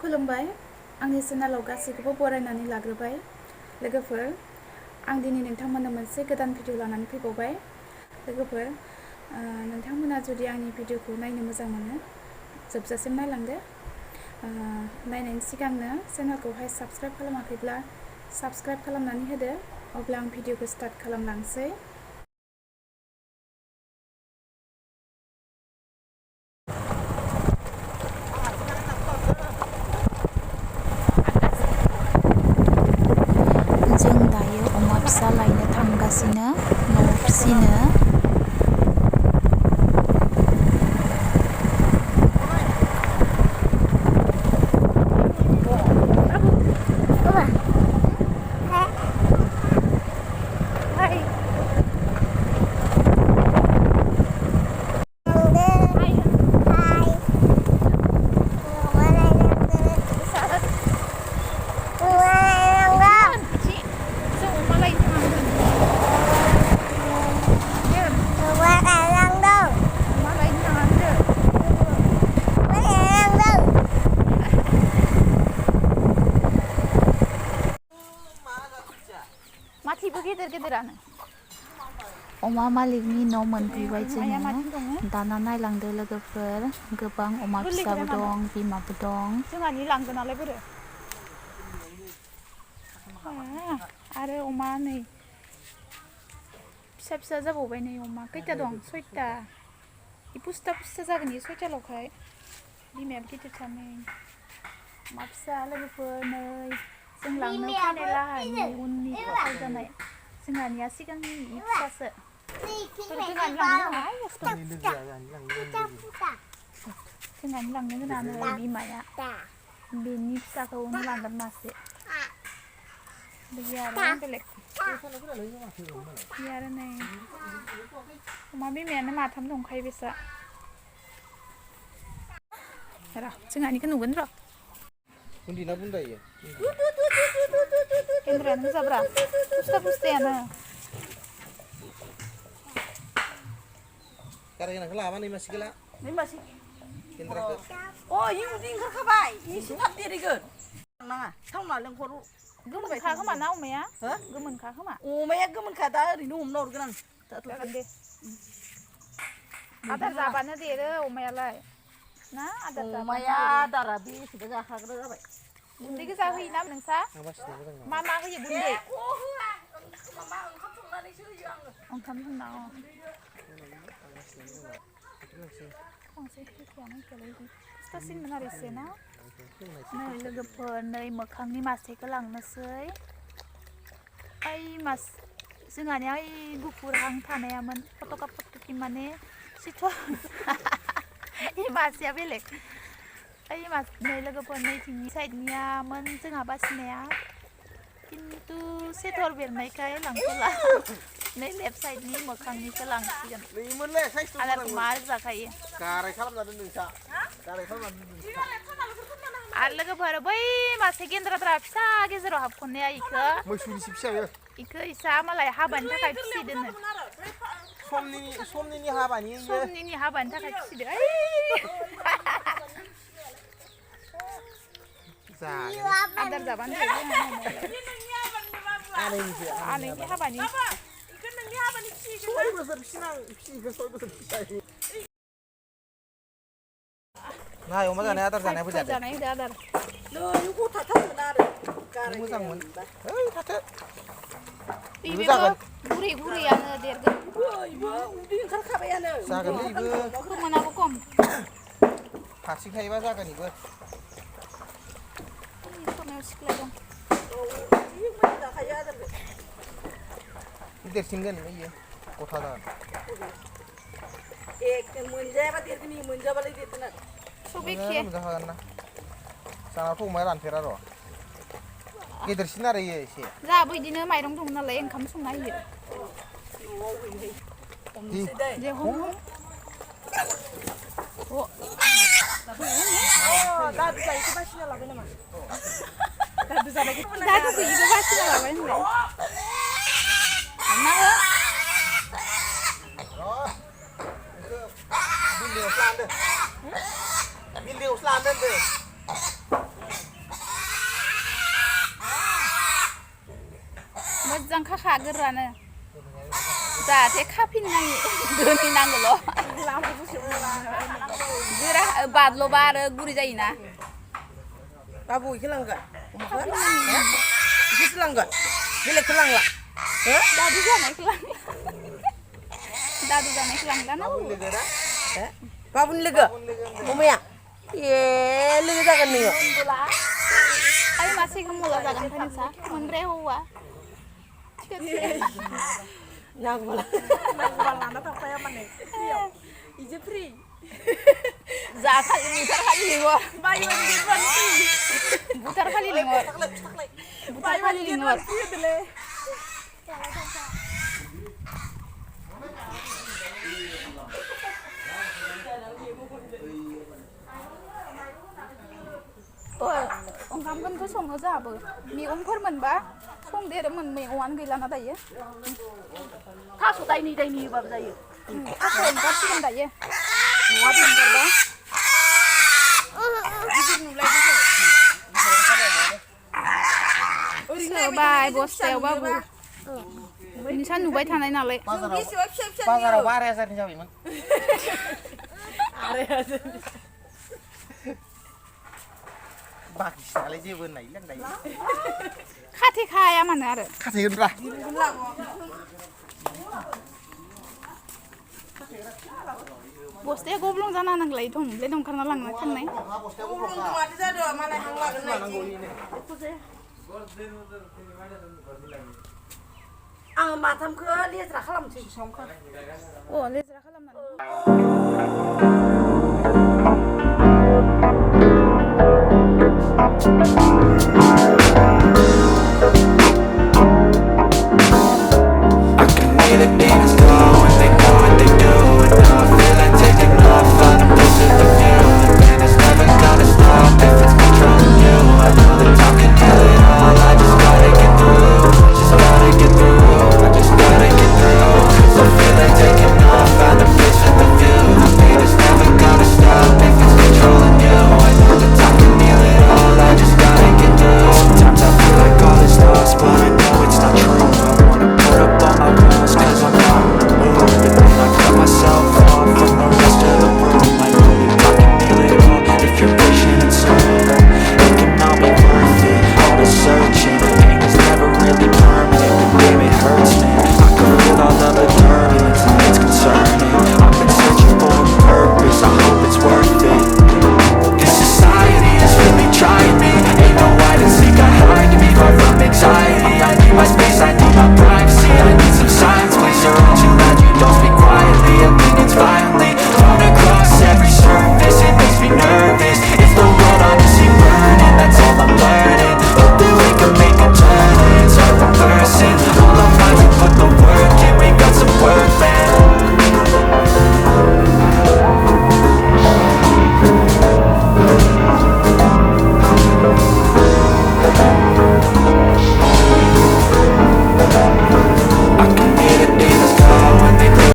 खुलुमबाय आंनि चेनेलाव गासैखौबो बरायनानै लाग्रोबाय लोगोफोर आं दिनै नोंथांमोननो मोनसे गोदान भिडिअ लानानै फैबावबाय लोगोफोर नोंथांमोना जुदि आंनि भिडिअखौ नायनो मोजां मोनो जोबजासिम नायलांदो नायनायनि सिगांनो चेनेलखौहाय साबस्क्राइब खालामाखैब्ला साबस्क्राइब खालामनानै होदो अब्ला आं भिडिअखौ स्टार्ट खालामलांसै जों दायो अमा फिसा लायनो थांगासिनो न'आव फिसिनो गेदेरानो अमा मालिकनि न' मोनफैबाय जोङो दाना नायलांदो लोगोफोर गोबां अमा फिसाबो दं बिमाबो दं जोंहानि लांगोन नालाय बोरो आरो अमा नै फिसा फिसा जाबावबाय नै अमा खैथा दं 6टा पुस्ता जागोन इयो 6टाल'खाय बिमायाबो गिदिरथार नै अमा फिसा लोगोफोर नै जों लांनो फैनाय लाहानि उननि फाखाव जानाय जोंहानिया सिगांनि फिसासो जोंहानि लांनो होनानै बिमाया बेनि फिसाखौनो लांगोन मासे बिदि आरो बेलेग आरो नै अमा बिमायानो माथाम दंखायो बेसा र' जोंहानिखौ नुगोन र' उन्दैना बुन्दायो केमेरायानो गोजाब्रा पुस्तायानो गाराय गोनांखौ लाबा नै मासेखौ ला नै मासे केन्द्राखौ इयो उदै ओंखारखाबाय एसे थाब देरहैगोन नाङा थावना लेंहर गोमोनखा खोमा ना अमाया गोमोनखा खोमा अमाया गोमोनखा दा ओरैनो हमना हरगोन आं जागोन दे आदार जाबानो देरो अमायालाय ना आदार अमाया आदारा बेसेबा जाखाग्रा जाबाय गुन्दै गोजा होयोना नोंसा मा होयो गुन्दै माबा ओंखाम संनानैसो होयो आङो ओंखाम संना पुस्तासिनमोन आरो एसे ना नै लोगोफोर नै मोखांनि मासेखौ लांनोसै ओइ जोंहानिया ओइ गुफुरहां थानायामोन फट'कि माने सिथ' मासेया बेलेग ओइ नै लोगोफोर नैथिंनि साइडनियामोन जोंहा बासिनाया खिन्थु सेथर बेरनायखाय लांथ'ला नै लेफ्ट साइडनि मोखांनिखौ लांसिगोन आदारखौ मा जाखायो गाराय खालामना दोन नोंसा गाराय खालामना दोन आरो लोगोफोर बै मासे गेन्द्राद्रा फिसा गेजेराव हाबख'नाया इखो मैसुनिसो फिसा इखो इसा मालाय हाबानि थाखाय फिसिदोनो समनिनि हाबानि थाखाय फिसिदो आदार जाबानो आनैनि हाबानि नाय अमा जानाय आदार जानाय फैजा जानाय होदो आदार नै गथा थारगोन आरो मोजांमोन थाथो बेबो गुरैयानो देरगोन इबो उदै ओंखारखाबायानो जागोन इबो खोमोनाबो खम हारसिं थायोबा जागोन इबो खोमायाव सिख्ला दं जाखायो आदारखौ देरसिनगोन इयो गथा जागोन मोनजायाबा देरगोन इयो मोनजाबालाय देरगोन आरो मोनजाखागोन ना जानावथ' अमाया रानफेरा र' गेदेरसिन आरो इयो एसे जोंहाबो बिदिनो माइरं दं नालाय ओंखाम संना होयो दे हम दादु जायैखौ बासिना लाबाय नामा दादुखौ इबो बासिना लाबाय होनलाय हमना हो बिल्डिंआवसो लांदो मोजां खाखा गोरानो जाहाथे खाफिननाय दोनहैनांगौल' गोरा बादल'बा आरो गुरै जायोना बाबु इखौ लांगोन इखौसो लांगोन बेलेगखौ लांला दादु जानायखौ लांला बाबुनि लोगो अमाया लोगो जागोन नोङो आइ मासेखौ मला जागोन ओमफ्राय नोंसा मोनद्राय हौवा नांगौबा लाना थांफाया माने इजे फ्रि जाखालि बुथार खालि लिंहर बुथार खालि लिंहर ओंखामखौनोथ' सङो जोंहाबो मैगंफोर मोनबा संदेरोमोन मैगङानो गैलाना दायो थास' दायनै होबाबो जायो थास' ओंखारसिगोन दायो न'आ ओंखारबा सोबाय बस्थायावबाबो नोंसा नुबाय थानाय नालाय बाजाराव 12,000 जाबायमोन बाखिसिनालाय जेबो होननाय लोंनाय खाथेखाया मानो आरो खाथेगोनब्रा बस्थाया गब्लं जाना नांलाय थंब्ले दंखारना लांना थांनाय आङो माथामखौ लेज्रा खालामनोसै लेज्रा खालामनानै